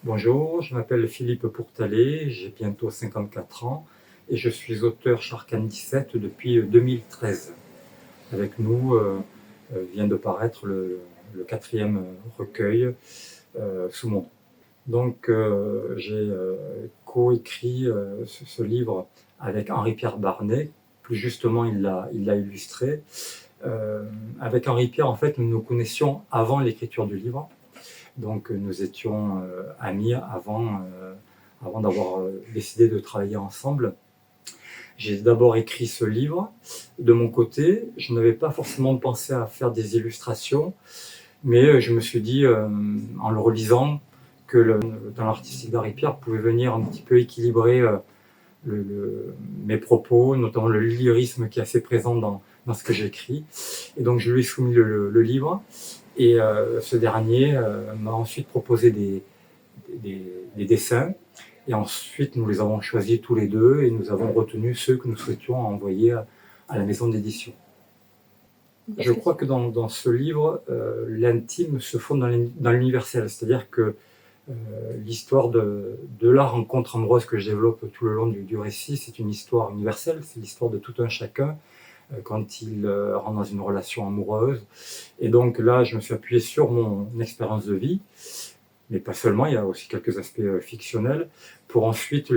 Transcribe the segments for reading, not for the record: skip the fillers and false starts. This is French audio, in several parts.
Bonjour, je m'appelle Philippe Pourtalé, j'ai bientôt 54 ans et je suis auteur chez Arcane 17 depuis 2013. Avec nous vient de paraître le quatrième recueil sous mon nom. Donc j'ai coécrit ce livre avec Henri-Pierre Barnet, plus justement il l'a illustré. Avec Henri-Pierre, en fait, nous nous connaissions avant l'écriture du livre. Donc nous étions amis avant d'avoir décidé de travailler ensemble. J'ai d'abord écrit ce livre. De mon côté, je n'avais pas forcément pensé à faire des illustrations, mais je me suis dit, en le relisant, que dans l'artistique d'Henri-Pierre pouvait venir un petit peu équilibrer mes propos, notamment le lyrisme qui est assez présent dans ce que j'écris. Et donc je lui ai soumis le livre. Et ce dernier m'a ensuite proposé des dessins. Et ensuite, nous les avons choisis tous les deux et nous avons retenu ceux que nous souhaitions envoyer à la maison d'édition. Je crois que dans ce livre, l'intime se fonde dans l'universel. C'est-à-dire que l'histoire de la rencontre amoureuse que je développe tout le long du récit, c'est une histoire universelle. C'est l'histoire de tout un chacun quand il rentre dans une relation amoureuse. Et donc là, je me suis appuyé sur mon expérience de vie, mais pas seulement, il y a aussi quelques aspects fictionnels, pour ensuite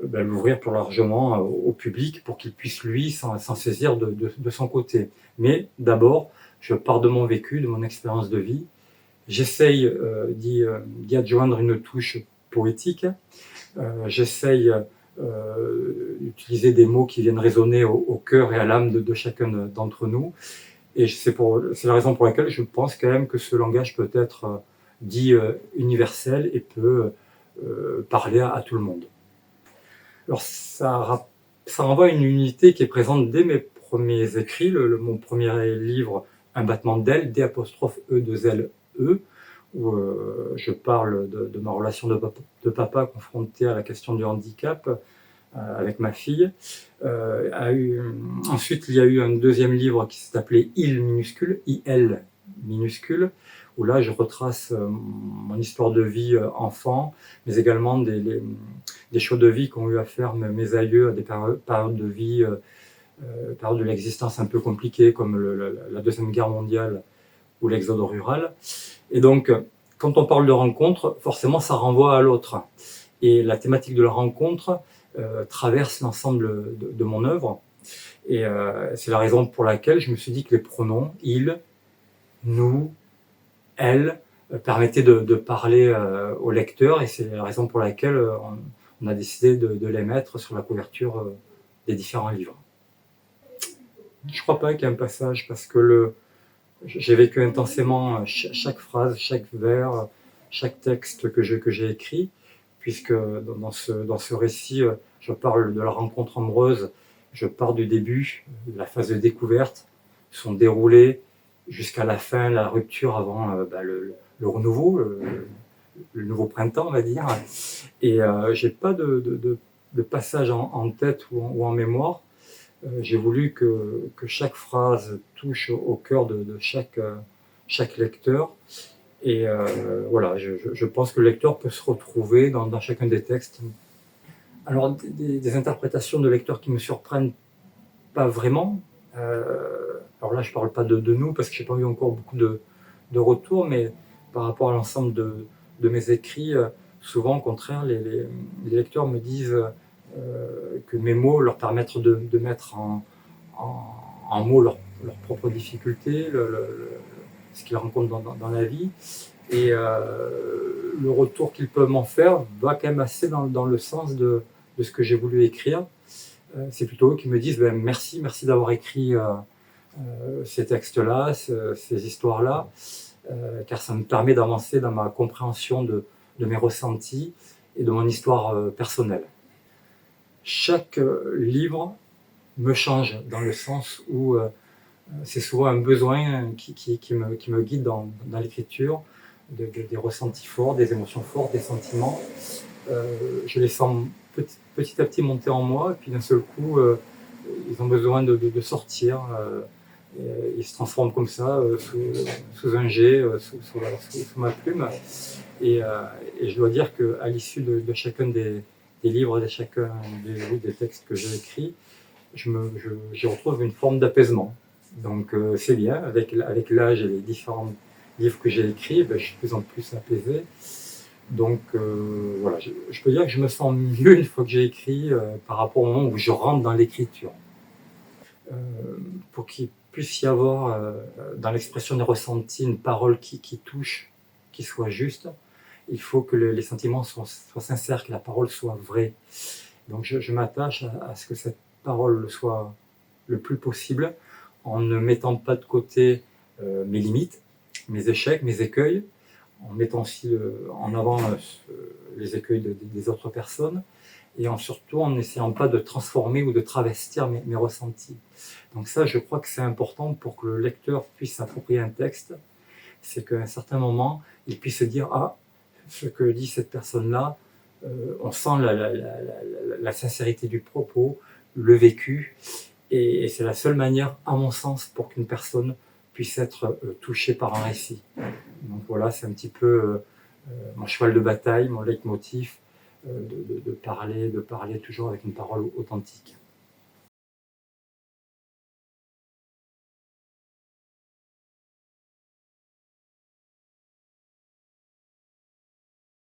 l'ouvrir plus largement au public, pour qu'il puisse, lui, s'en saisir de son côté. Mais d'abord, je pars de mon vécu, de mon expérience de vie. J'essaye d'y adjoindre une touche poétique. J'essaye utiliser des mots qui viennent résonner au cœur et à l'âme de chacun d'entre nous. Et c'est la raison pour laquelle je pense quand même que ce langage peut être dit universel et peut parler à tout le monde. Alors ça renvoie à une unité qui est présente dès mes premiers écrits, mon premier livre, Un battement d'ailes, D'(E2L', où je parle de ma relation de papa confronté à la question du handicap avec ma fille. Ensuite, il y a eu un deuxième livre qui s'est appelé Il minuscule, où là je retrace mon histoire de vie enfant, mais également des choix de vie qu'ont eu à faire mes aïeux à des périodes de vie, périodes de l'existence un peu compliquées, comme la Deuxième Guerre mondiale ou l'exode rural. Et donc, quand on parle de rencontre, forcément ça renvoie à l'autre. Et la thématique de la rencontre traverse l'ensemble de mon œuvre. Et c'est la raison pour laquelle je me suis dit que les pronoms il, nous, elle permettaient de parler au lecteur, et c'est la raison pour laquelle on a décidé de les mettre sur la couverture des différents livres. Je ne crois pas qu'il y ait un passage, parce que j'ai vécu intensément chaque phrase, chaque vers, chaque texte que j'ai écrit, puisque dans ce récit, je parle de la rencontre amoureuse, je pars du début, de la phase de découverte, son déroulé jusqu'à la fin, la rupture avant le renouveau, le nouveau printemps, on va dire. Et j'ai pas de passage en tête ou en mémoire. J'ai voulu que chaque phrase touche au cœur de chaque lecteur. Et voilà, je pense que le lecteur peut se retrouver dans chacun des textes. Alors, des interprétations de lecteurs qui me surprennent pas vraiment. Alors là, je parle pas de nous, parce que j'ai pas eu encore beaucoup de retours, mais par rapport à l'ensemble de mes écrits, souvent, au contraire, les lecteurs me disent que mes mots leur permettent de mettre en mots leurs propres difficultés, ce qu'ils rencontrent dans la vie. Et le retour qu'ils peuvent m'en faire va quand même assez dans le sens de ce que j'ai voulu écrire. C'est plutôt eux qui me disent merci d'avoir écrit ces textes-là, ces histoires-là, car ça me permet d'avancer dans ma compréhension de mes ressentis et de mon histoire personnelle. Chaque livre me change, dans le sens où c'est souvent un besoin qui me guide dans l'écriture, des ressentis forts, des émotions fortes, des sentiments. Je les sens petit à petit monter en moi, et puis d'un seul coup, ils ont besoin de sortir. il se transforme comme ça, sous un jet, sous ma plume. Et, je dois dire qu'à l'issue de chacun des livres, de chacun des textes que j'ai écrits, j'y retrouve une forme d'apaisement. Donc c'est bien, avec l'âge et les différents livres que j'ai écrits, je suis de plus en plus apaisé. Donc voilà, je peux dire que je me sens mieux une fois que j'ai écrit par rapport au moment où je rentre dans l'écriture. Pour qu'il puisse y avoir dans l'expression des ressentis une parole qui touche, qui soit juste, il faut que les sentiments soient sincères, que la parole soit vraie. Donc je m'attache à ce que cette parole soit le plus possible, en ne mettant pas de côté mes limites, mes échecs, mes écueils, en mettant aussi en avant les écueils des autres personnes, et surtout en n'essayant pas de transformer ou de travestir mes ressentis. Donc ça, je crois que c'est important pour que le lecteur puisse s'approprier un texte, c'est qu'à un certain moment, il puisse se dire « Ah, ce que dit cette personne-là, on sent la sincérité du propos, le vécu, et c'est la seule manière, à mon sens, pour qu'une personne puisse être touchée par un récit. » Donc voilà, c'est un petit peu mon cheval de bataille, mon leitmotiv, de parler toujours avec une parole authentique.